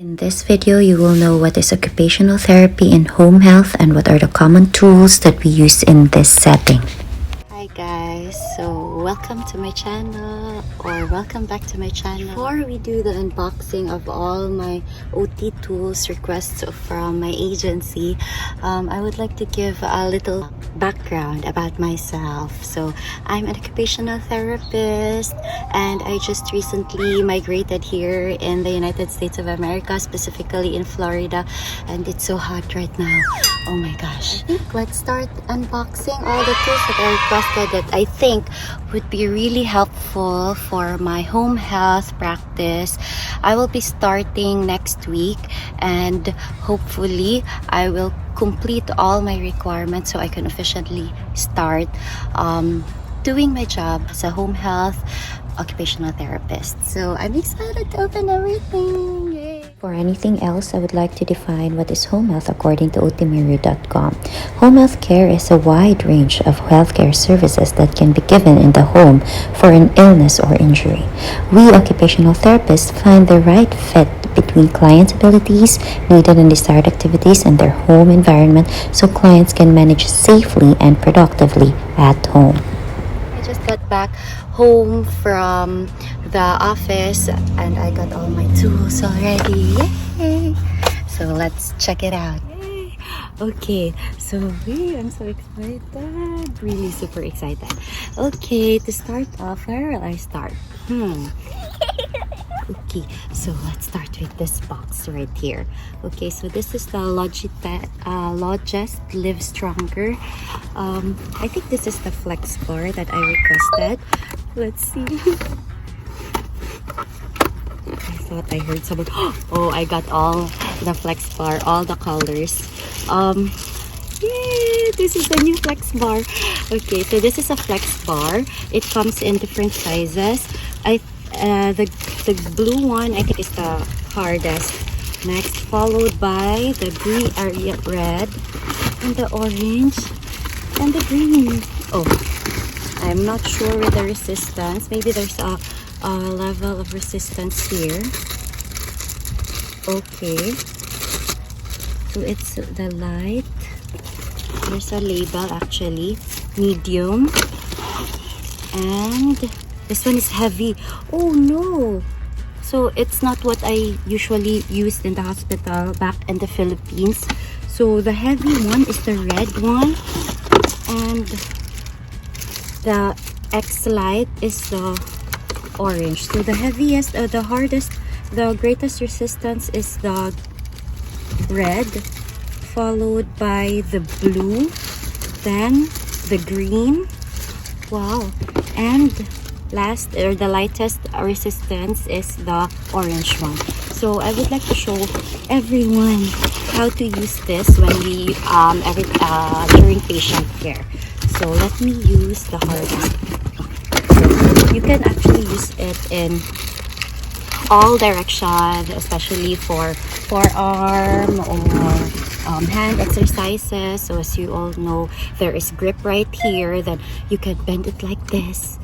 In this video, you will know what is occupational therapy in home health and what are the common tools that we use in this setting. Hi guys, so welcome to my channel or welcome back to my channel. Before we do the unboxing of all my OT tools requests from my agency, I would like to give a little background about myself. So I'm an occupational therapist and I just recently migrated here in the United States of America, specifically in Florida, and it's so hot right now. Oh my gosh. Let's start unboxing all the tools that I requested that I think would be really helpful for my home health practice. I will be starting next week and hopefully I will complete all my requirements so I can efficiently start doing my job as a home health occupational therapist. So I'm excited to open everything. Yay. For anything else, I would like to define what is home health according to OTmomJeza.com. Home health care is a wide range of healthcare services that can be given in the home for an illness or injury. We occupational therapists find the right fit between clients' abilities, needed and desired activities, and their home environment so clients can manage safely and productively at home. I just got back home from the office and I got all my tools already. Yay! So let's check it out. Yay! Okay, so I'm so excited, really super excited. Okay, to start off, where will I start? Okay, so let's start with this box right here. Okay, so this is the Logest Live Stronger. I think this is the flex bar that I requested. Let's see. I thought I heard someone. Oh, I got all the flex bar, all the colors. Yay! This is a new flex bar. Okay, so this is a flex bar. It comes in different sizes. The blue one I think is the hardest. Next, followed by the green, red, and the orange, and the green. Oh, I'm not sure with the resistance. Maybe there's a level of resistance here. Okay, so it's the light. There's a label actually, medium, and this one is heavy. Oh no! So it's not what I usually used in the hospital back in the Philippines. So the heavy one is the red one, and the X light is the orange. So the heaviest, the hardest, the greatest resistance is the red, followed by the blue, then the green. Wow, and last, or the lightest resistance is the orange one. So I would like to show everyone how to use this when we during patient care. So let me use the hardest. You can actually use it in all directions, especially for forearm or hand exercises. So as you all know, there is grip right here. Then you can bend it like this.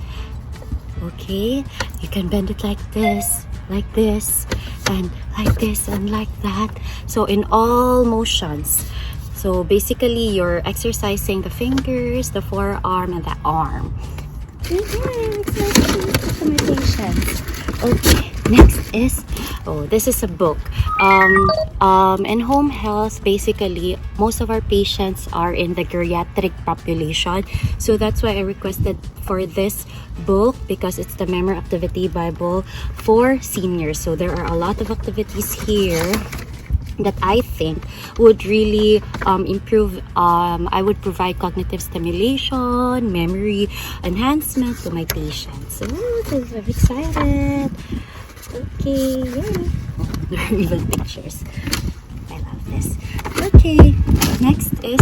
Okay, you can bend it like this, and like this, and like that. So in all motions. So basically, you're exercising the fingers, the forearm, and the arm. It's nice to my patients. Okay, next is, this is a book. In home health, basically, most of our patients are in the geriatric population. So that's why I requested for this book, because it's the Memory Activity Bible for seniors. So there are a lot of activities here that I think would really improve. I would provide cognitive stimulation, memory enhancement to my patients. So I'm excited. Okay, yay. There are even pictures. I love this. Okay, next is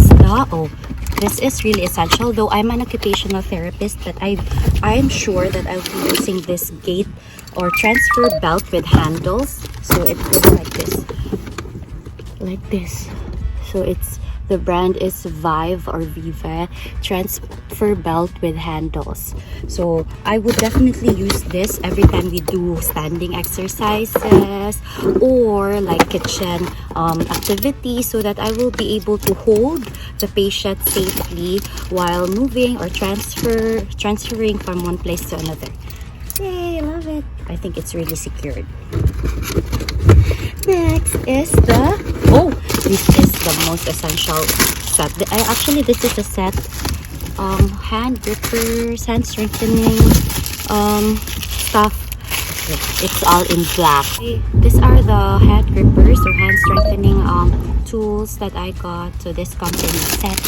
this is really essential. Though I'm an occupational therapist, but I'm sure that I'll be using this gate or transfer belt with handles. So it goes like this. So it's The brand is Vive or Vive transfer belt with handles. So I would definitely use this every time we do standing exercises or like kitchen activities, so that I will be able to hold the patient safely while moving or transferring from one place to another. Yay, I love it. I think it's really secured. Next is this is the most essential set. Actually, this is a set, hand grippers, hand strengthening stuff. It's all in black. These are the hand grippers or hand strengthening tools that I got. So this comes in a set.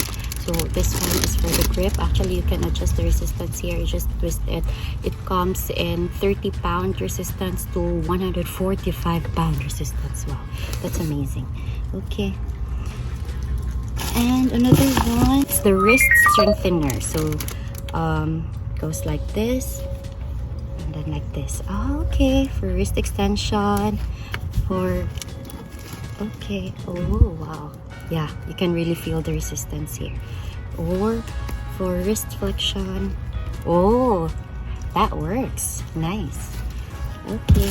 So this one is for the grip. Actually, you can adjust the resistance here. You just twist it. It comes in 30-pound resistance to 145-pound resistance. Wow, that's amazing. Okay. And another one, it's the wrist strengthener. So goes like this and then like this. Oh, okay, for wrist extension. Okay. Oh, wow. Yeah, you can really feel the resistance here. Or for wrist flexion. Oh, that works. Nice. Okay.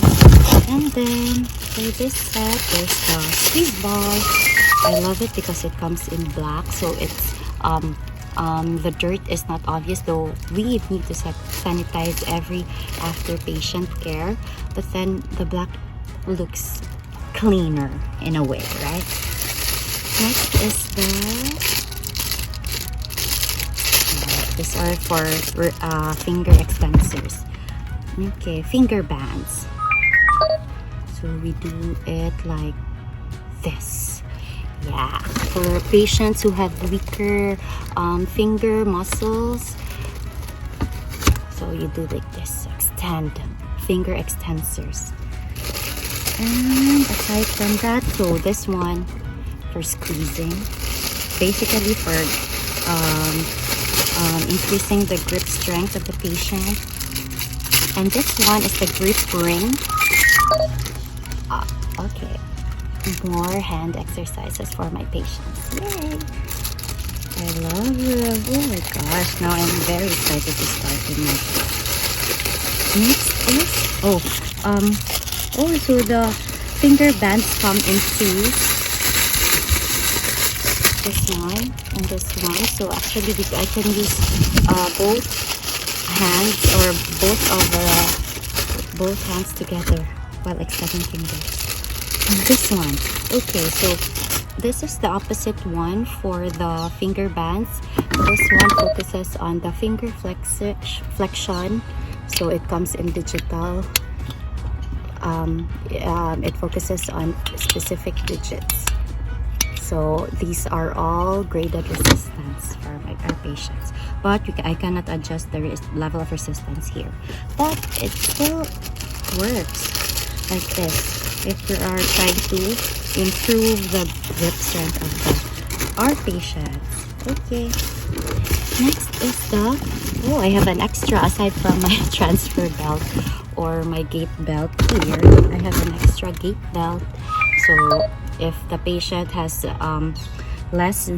And then for this set, there's the squeeze ball. I love it because it comes in black, so it's the dirt is not obvious, though we need to sanitize after patient care, but then the black looks cleaner in a way, right? Next is these are for finger extensors. Okay, finger bands. So we do it like this. Yeah, for patients who have weaker finger muscles. So you do like this, extend finger extensors. And aside from that, so this one for squeezing, basically for increasing the grip strength of the patient. And this one is the grip ring. Okay, more hand exercises for my patients. Yay! I love it. Oh my gosh, now I'm very excited to start with my next is so the finger bands come in two. This one and this one. So actually I can use both hands or both hands together while extending fingers. And this one. Okay, so this is the opposite one for the finger bands. This one focuses on the finger flexion. So it comes in digital. It focuses on specific digits. So these are all graded resistance for our patients, but I cannot adjust the level of resistance here, but it still works like this if you are trying to improve the grip strength of our patients. Okay, next is I have an extra aside from my transfer belt or my gait belt here. I have an extra gait belt, so if the patient has less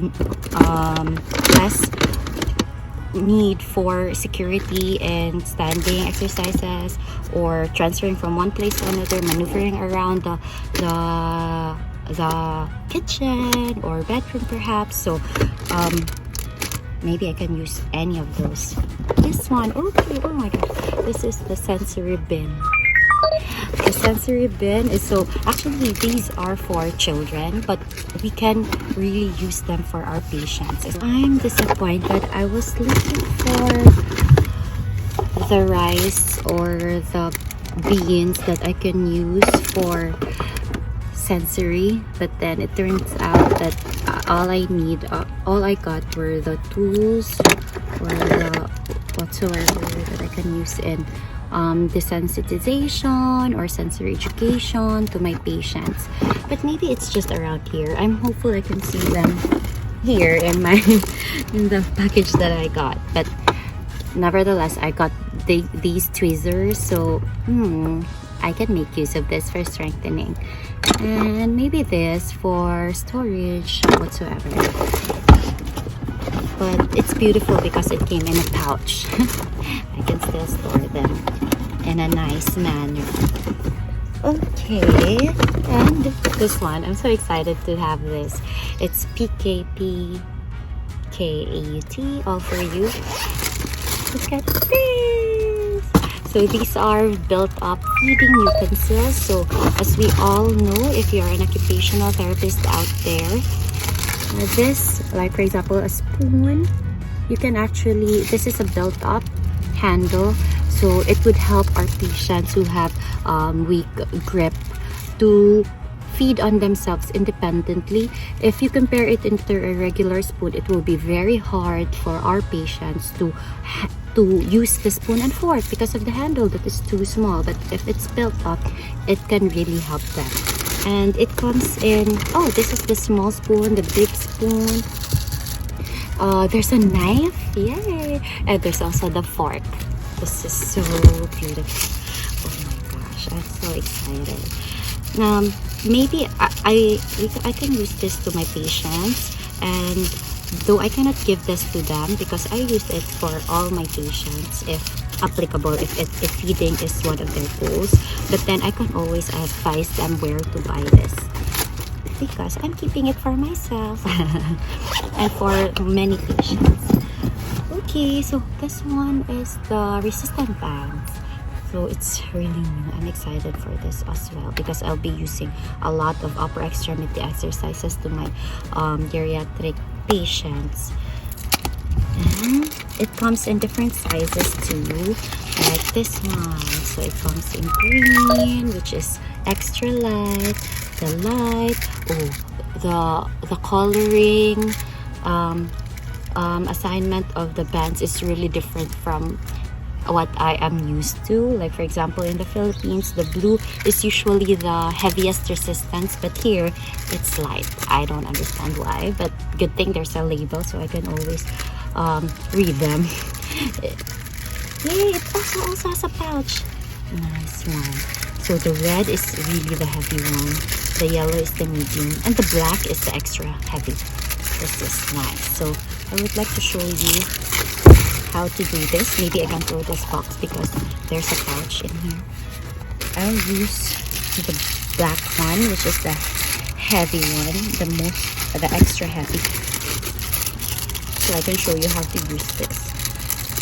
need for security and standing exercises or transferring from one place to another, maneuvering around the kitchen or bedroom perhaps, so maybe I can use any of those. This one, okay, oh my god, this is the sensory bin. The sensory bin is, so actually these are for children, but we can really use them for our patients. I'm disappointed. I was looking for the rice or the beans that I can use for sensory, but then it turns out that all I got were the tools or the whatsoever that I can use in desensitization or sensory education to my patients. But maybe it's just around here. I'm hopeful I can see them here in the package that I got. But nevertheless, I got these tweezers, so I can make use of this for strengthening. And maybe this for storage whatsoever. But it's beautiful because it came in a pouch. I can still store them in a nice manner. Okay, and this one, I'm so excited to have this. It's PKP KAUT, all for you. Look at this. So these are built-up feeding utensils. So as we all know, if you're an occupational therapist out there, this, like for example, a spoon, you can actually, this is a built-up handle, so it would help our patients who have weak grip to feed on themselves independently. If you compare it into a regular spoon, it will be very hard for our patients to use the spoon and fork because of the handle that is too small. But if it's built up, it can really help them. And it comes in, oh, this is the small spoon, the big spoon. There's a knife, yay! And there's also the fork. This is so beautiful. Oh my gosh, I'm so excited. Maybe I can use this to my patients, and though I cannot give this to them because I use it for all my patients if applicable, if feeding is one of their goals. But then I can always advise them where to buy this because I'm keeping it for myself and for many patients. Okay, so this one is the resistant bands. So it's really new. I'm excited for this as well because I'll be using a lot of upper extremity exercises to my geriatric patients. And it comes in different sizes too, like this one. So it comes in green, which is extra light, the light, the coloring assignment of the bands is really different from what I am used to. Like for example, in the Philippines, the blue is usually the heaviest resistance, but here it's light. I don't understand why, but good thing there's a label so I can always read them. Yay, it also has a pouch. Nice one. So the red is really the heavy one, the yellow is the medium, and the black is the extra heavy. This is nice. So I would like to show you how to do this. Maybe I can throw this box because there's a pouch in here. I'll use the black one, which is the heavy one, the extra heavy. So I can show you how to use this.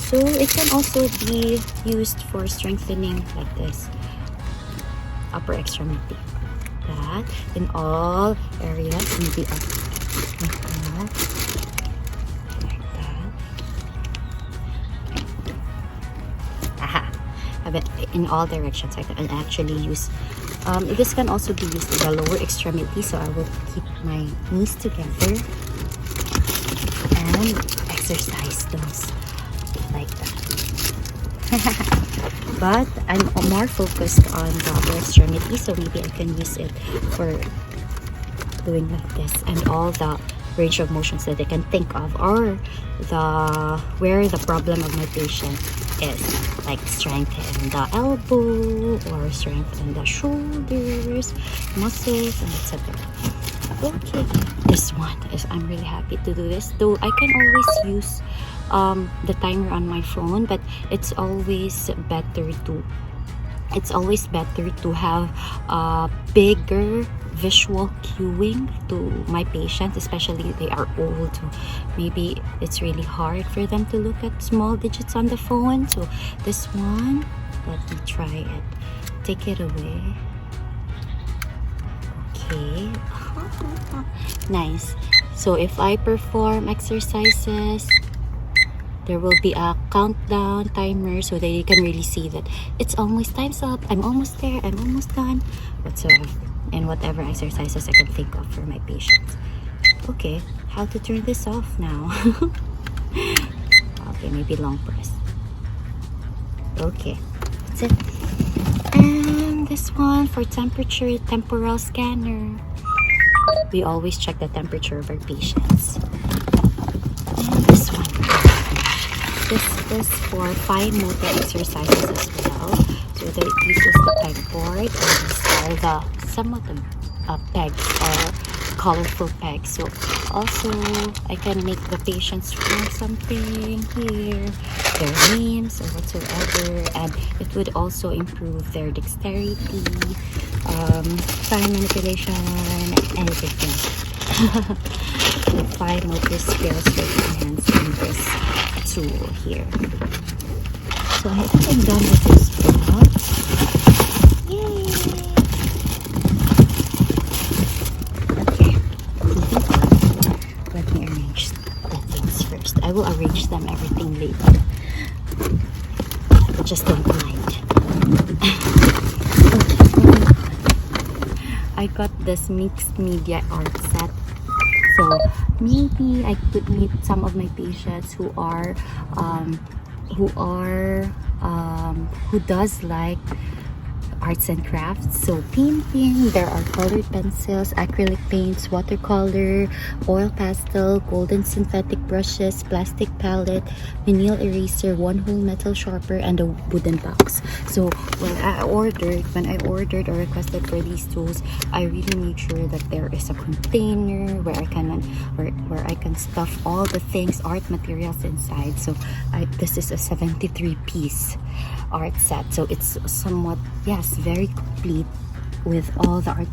So it can also be used for strengthening like this, upper extremity. That in all areas, maybe up like that. In all directions. I can actually use this can also be used in the lower extremity, so I will keep my knees together and exercise those like that. But I'm more focused on the upper extremity, so maybe I can use it for doing like this and all the range of motions that I can think of, or where the problem of my patient is, like strengthen the elbow or strengthen the shoulders, muscles, and etc. Okay, this one is, I'm really happy to do this, though I can always use the timer on my phone, but it's always better to have a bigger visual cueing to my patients, especially they are old, so maybe it's really hard for them to look at small digits on the phone. So this one, let me try it. Take it away. Okay. Nice. So if I perform exercises, there will be a countdown timer so that you can really see that it's almost time's up, I'm almost there, I'm almost done, whatsoever, and whatever exercises I can think of for my patients. Okay, how to turn this off now? Okay, maybe long press. Okay, that's it. And this one for temperature, temporal scanner. We always check the temperature of our patients. And this one. This is for fine motor exercises as well. So that it uses the pegboard and some of the pegs or colorful pegs. So also I can make the patients learn something here, their names or whatsoever, and it would also improve their dexterity, fine manipulation, anything. The fine motor skills will be enhanced in this tool here. So I think I'm done with this box. Yay! Okay. Let me arrange the things first. I will arrange everything later. But just don't mind. I got this mixed media art set. So maybe I could meet some of my patients who does like arts and crafts. So painting, there are colored pencils, acrylic paints, watercolor, oil pastel, golden synthetic brushes, plastic palette, vinyl eraser, one-hole metal sharpener, and a wooden box. So when I ordered or requested for these tools, I really made sure that there is a container where I can stuff all the things, art materials inside. So this is a 73-piece art set, so it's somewhat, yes, very complete with all the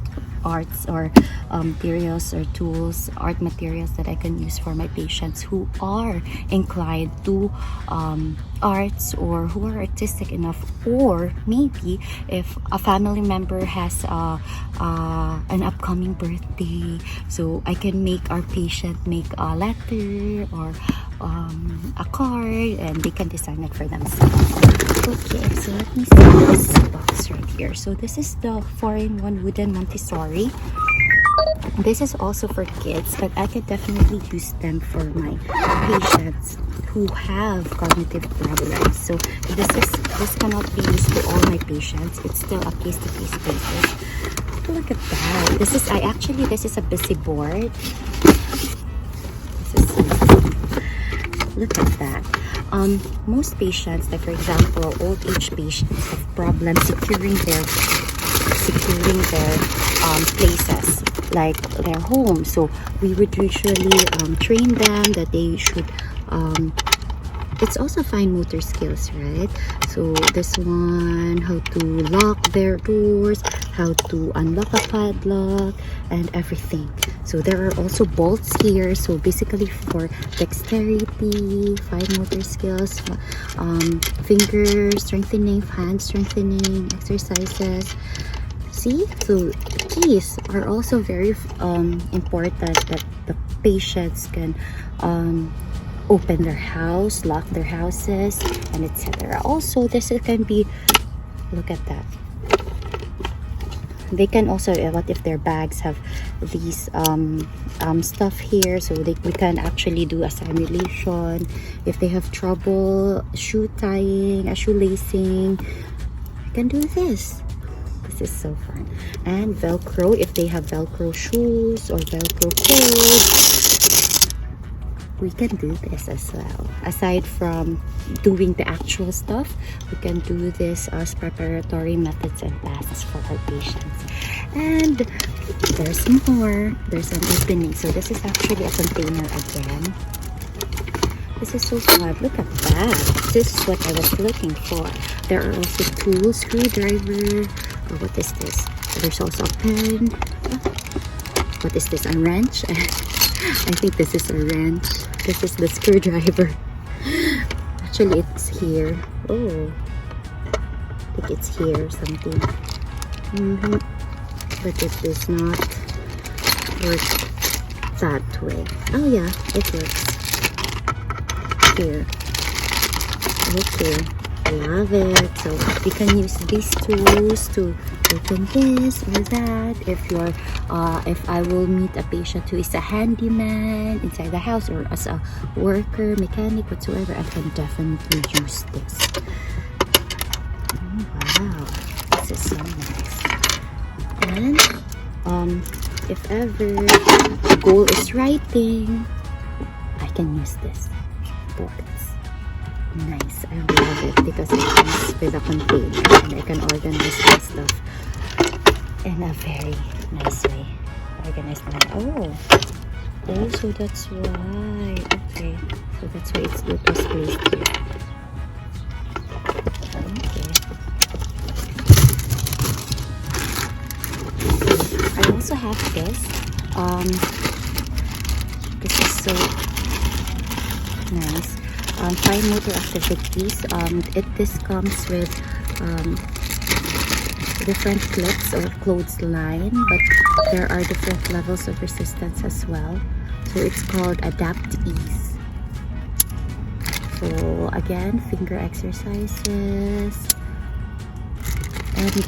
arts or materials or tools, art materials that I can use for my patients who are inclined to arts or who are artistic enough, or maybe if a family member has an upcoming birthday, so I can make our patient make a letter or a card and they can design it for themselves. Okay, so let me see this box right here. So this is the 4-in-1 wooden Montessori. This is also for kids, but I could definitely use them for my patients who have cognitive problems. So this cannot be used to all my patients. It's still a case-to-case basis. Look at that. This is a busy board. Look at that. Most patients, like for example, old age patients, have problems securing their places, like their home. So we would usually train them that they should. It's also fine motor skills, right? So this one, how to lock their doors, how to unlock a padlock, and everything. So there are also bolts here. So basically for dexterity, fine motor skills, finger strengthening, hand strengthening exercises. See, so keys are also very important that the patients can open their house, lock their houses, and etc. Also, this can be, look at that. They can also, what if their bags have these stuff here, so we can actually do a simulation. If they have trouble shoe tying, shoelacing, I can do this. This is so fun. And Velcro, if they have Velcro shoes or Velcro clothes, we can do this as well. Aside from doing the actual stuff, we can do this as preparatory methods and tasks for our patients. And there's more. There's an opening. So this is actually a container again. This is so fun. Look at that. This is what I was looking for. There are also tools, screwdriver. Oh, what is this? There's also a pen. What is this? A wrench? I think this is a wrench. This is the screwdriver. Actually, it's here. Oh, I think it's here or something. But it does not work that way. Oh yeah, it works. Here. Okay, love it. So you can use these tools to open this or that. If I will meet a patient who is a handyman inside the house or as a worker, mechanic, whatsoever, I can definitely use this. Oh, wow, this is so nice. And if ever the goal is writing, I can use this boards. Nice, I love it because it comes with a container and I can organize my stuff in a very nice way. Organized line. Oh, so that's why. Okay, so that's why it was placed here. Okay. I also have this. This is so nice. 5 motor activities. This comes with different clips or clothesline, but there are different levels of resistance as well. So it's called Adapt Ease. So again, finger exercises. And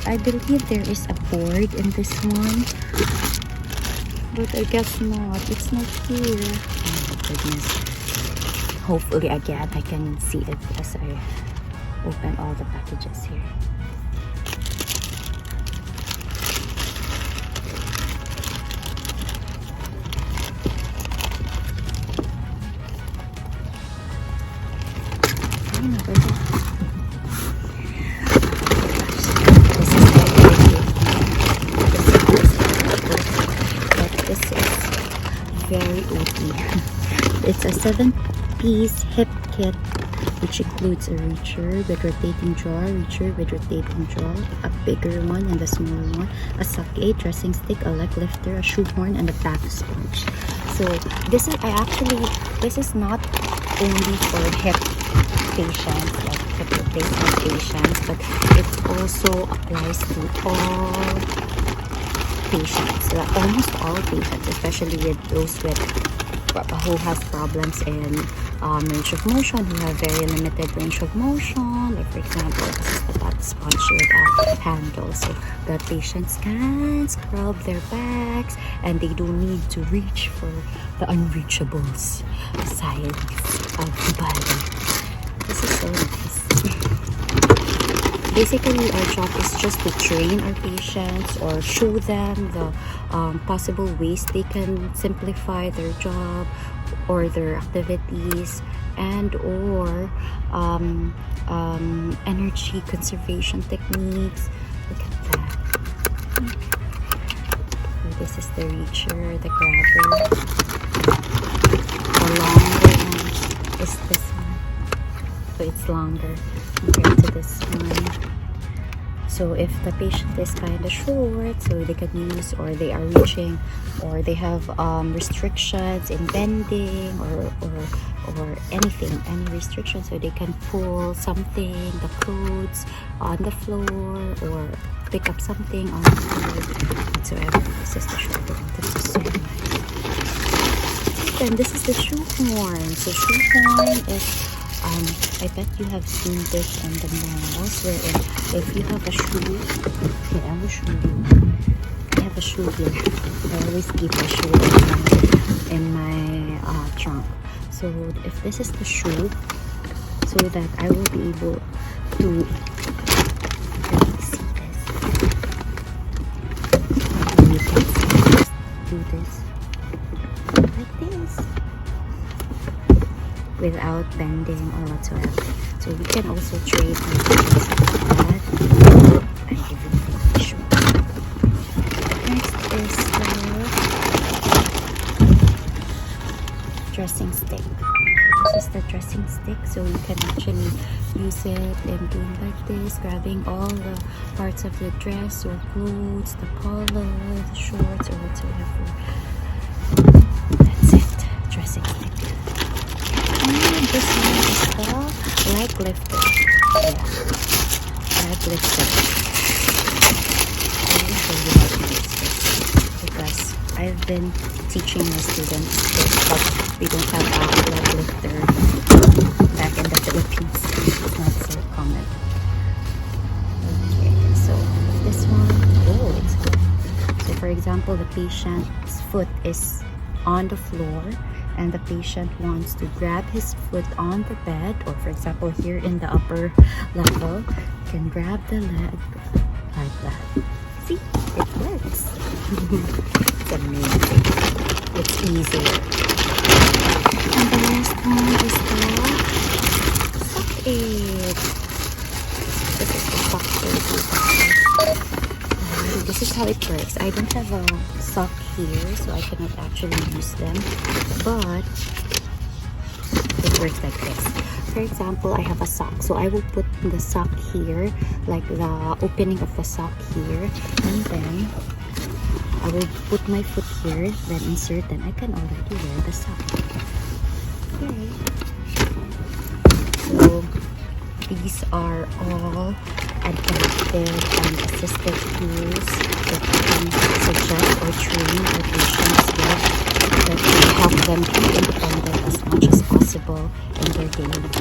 I believe there is a board in this one, but I guess not. It's not here. Oh my goodness. Hopefully again I can see it as I open all the packages here. Very OT. It's a 7-piece hip kit, which includes a reacher with rotating jaw, reacher with rotating jaw, a bigger one and a smaller one, a sock aid, dressing stick, a leg lifter, a shoehorn, and a bath sponge. So this is not only for hip patients, like hip replacement patients, but it also applies to all patients, almost all patients, especially with those who has problems in range of motion, who have very limited range of motion. Like for example, this is the bath sponge with a handle, so the patients can scrub their backs and they don't need to reach for the unreachables sides of the body. This is so nice. Basically, our job is just to train our patients or show them the possible ways they can simplify their job or their activities, and or energy conservation techniques. Look at that. So this is the reacher, the grabber. The longer one is this one. So it's longer compared to this one. So if the patient is kind of short, so they can use, or they are reaching, or they have restrictions in bending or anything, any restrictions, so they can pull something, the clothes on the floor, or pick up something on the floor whatsoever. This is the shoulder. This is so nice. Then this is the shoehorn. So shoehorn is I bet you have seen this in the malls, wherein if you have a shoe, okay, I will show you. I have a shoe here. I always keep a shoe in my trunk. So if this is the shoe, so that I will be able to see this. And you can just do this like this, without bending or whatsoever. So we can also trade on things like that. I give you the shoe. Next is the dressing stick. This is the dressing stick, so you can actually use it in doing like this, grabbing all the parts of the dress or clothes, the polo, the shorts, or whatsoever. That's it, dressing stick. This one is the leg lifter. Yeah, leg lifter. I will show you how to use this, because I've been teaching my students this, but we don't have a leg lifter back in the Philippines. It's not so common. Okay, so this one, it's good. So for example, the patient's foot is on the floor, and the patient wants to grab his foot on the bed, or for example here in the upper level, you can grab the leg like that. See, it works. It's amazing. It's easy. And the last one is the sock aid. This is the sock aid. So this is how it works. I don't have a sock here, so I cannot actually use them, but it works like this. For example, I have a sock, so I will put the sock here, like the opening of the sock here, and then I will put my foot here, then insert, then I can already wear the sock. Okay. So these are all adaptive and assistive tools that can suggest or train our patients with, that can help them be independent as much as possible in their daily life.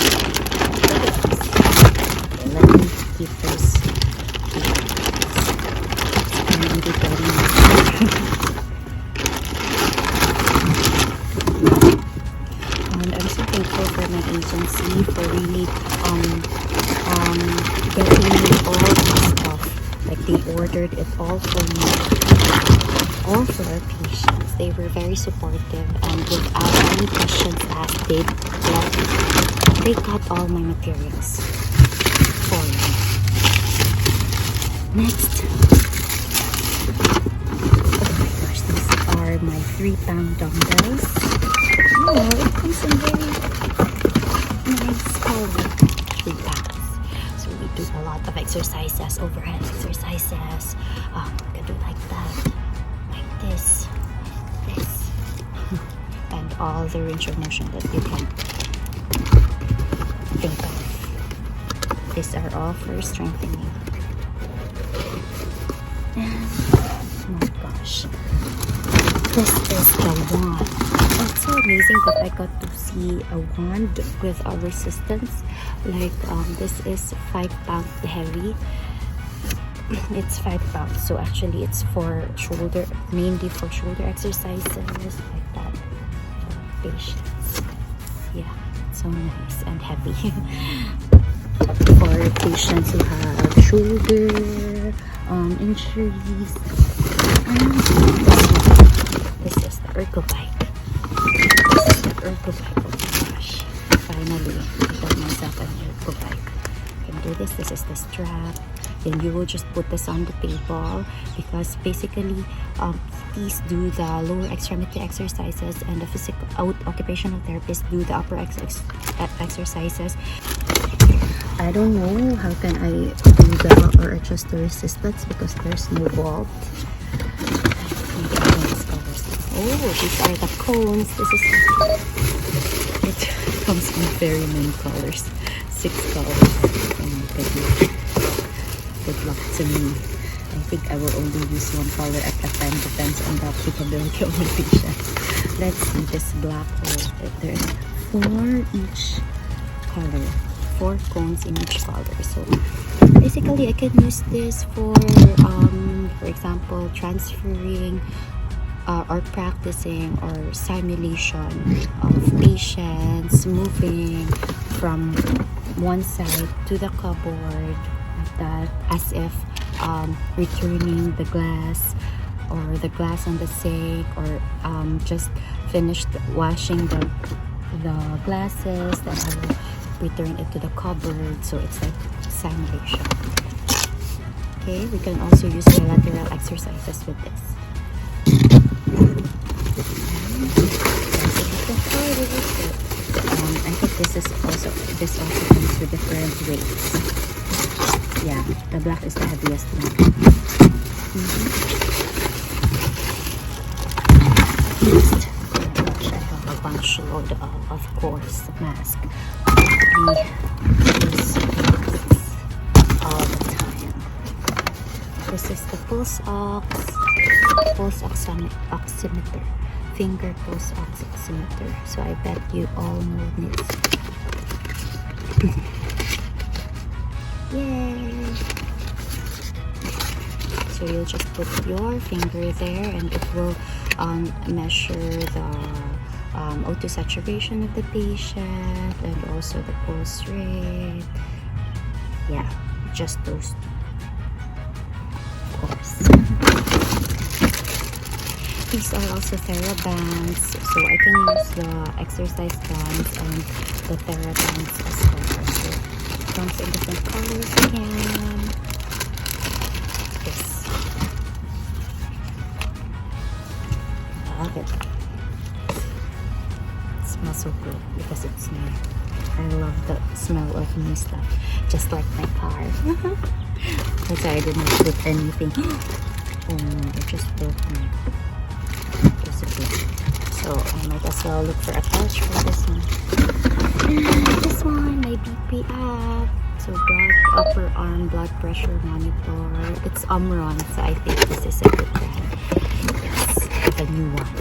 Okay, let me keep this. And I'm so thankful for my agency for really getting me all this stuff. Like they ordered it all for me, all for our patients. They were very supportive, and without any questions asked, they got all my materials for me. Next, oh my gosh, these are my 3-pound dumbbells. Oh, it comes in very nice color. 3 pounds. So we do a lot of exercises, overhead exercises. We can do like that, like this, and all the range of motion that you can think of. These are all for strengthening. And oh my gosh, this is the wand. It's so amazing that I got to see a wand with a resistance. Like this is 5 pounds heavy. It's 5 pounds, so actually it's for shoulder, mainly for shoulder exercises like that for patients. Yeah, so nice and heavy. For patients who have shoulder injuries. And this is the ergo bike. Oh my gosh, finally I got myself an ergo bike. I can do this. This is the strap. Then you will just put this on the table, because basically these do the lower extremity exercises, and the occupational therapists do the upper exercises. I don't know how can I do that or adjust the resistance because there's no bolt. Oh, these are the cones. This is, it comes in very many colors. 6 colors. Oh my goodness. Good luck to me. I think I will only use 1 color at a time. Depends on the capability of my patient. Let's see this black hole. There's 4 each color. 4 cones in each color. So basically I can use this for example, transferring or practicing or simulation of patients moving from one side to the cupboard, like that, as if returning the glass or the glass on the sink, or just finished washing the glasses, then I will return it to the cupboard. So it's like simulation. Okay, we can also use bilateral exercises with this. I think this also comes with different weights. Yeah, the black is the heaviest one. Next, I have a bunch load of course, mask. We use masks all the time. This is the pulse oximeter. Finger pulse oximeter. So I bet you all know this. Yay! So you'll just put your finger there, and it will measure the O2 saturation of the patient, and also the pulse rate. Yeah, just those two. Of course. These are also TheraBands, so I can use the exercise bands and the TheraBands as well. So it comes in different colors again. This love it. It smells so good because it's new. I love the smell of new stuff, just like my car. That's why I didn't put anything. Oh no, I just broke my recipe. So I might as well look for a pouch for this one. This one, my BP app. So upper arm blood pressure monitor. It's Omron, so I think this is a good brand. Yes, I have a new one.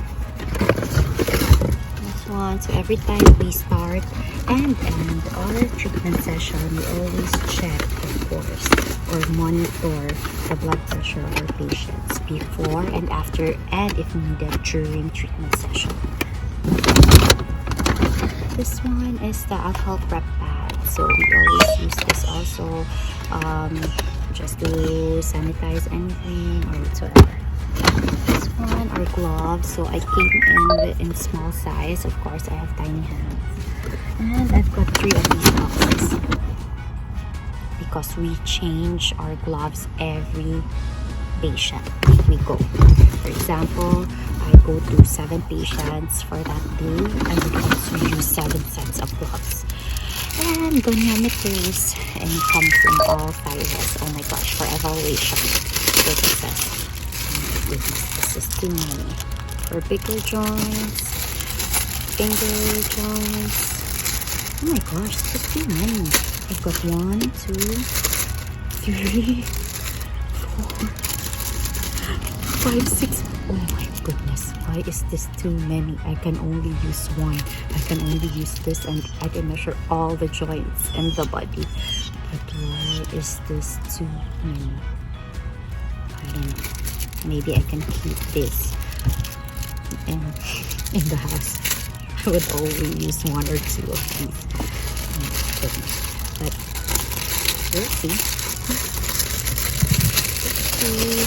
This one. So every time we start and end our treatment session, we always check, of course, or monitor the blood pressure of our patients before and after, and if needed during treatment session. This one is the alcohol prep pad. So we always use this also just to sanitize anything or whatsoever. This one are gloves. So I came in small size. Of course, I have tiny hands. And I've got 3 of these boxes because we change our gloves every patient we go. For example, I go to 7 patients for that day. I would also use 7 sets of gloves. And goniometers, and it comes in all sizes. Oh my gosh, for evaluation. So success. Oh my goodness, this is too many. For bigger joints, finger joints. Oh my gosh, this is too many. I've got 1, 2, 3, 4, 5, 6. Oh my goodness, why is this too many? I can only use 1. I can only use this, and I can measure all the joints and the body. But why is this too many? I don't know. Maybe I can keep this in the house. I would only use 1 or 2 of these. Oh my goodness. But we'll see. Okay.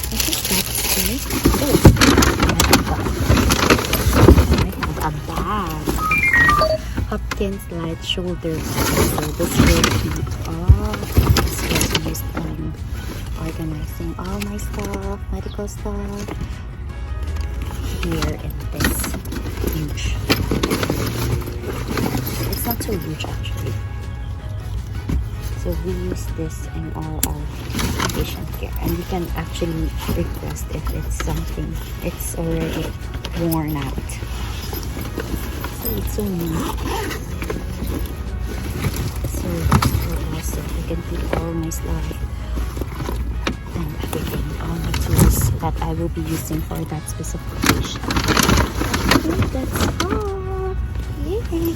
I think that's it. Oh, I have a bag. Hopkins Light Shoulder Bag. So this will be used in organizing all my stuff, medical stuff, here in this huge. It's not so huge actually. So we use this in all our patient care, and we can actually request if it's something it's already worn out. So it's so neat. So awesome. I can keep all my stuff and everything, all my tools that I will be using for that specific patient. Okay, that's all. Yay!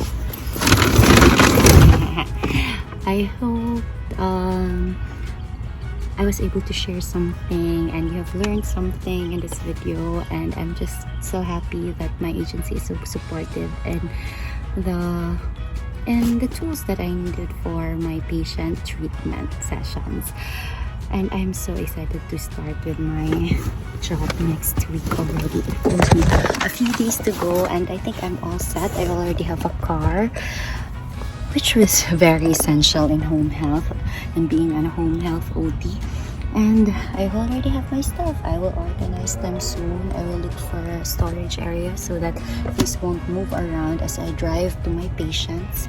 I hope I was able to share something and you have learned something in this video, and I'm just so happy that my agency is so supportive and the tools that I needed for my patient treatment sessions. And I'm so excited to start with my job next week already. Only a few days to go, and I think I'm all set. I already have a car, which was very essential in home health and being a home health OT. And I already have my stuff. I will organize them soon. I will look for a storage area so that these won't move around as I drive to my patients.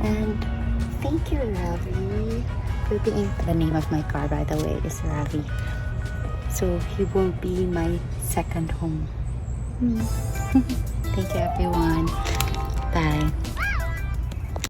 And thank you, Ravi, for being the name of my car, by the way, is Ravi. So he will be my second home. Thank you, everyone. Bye.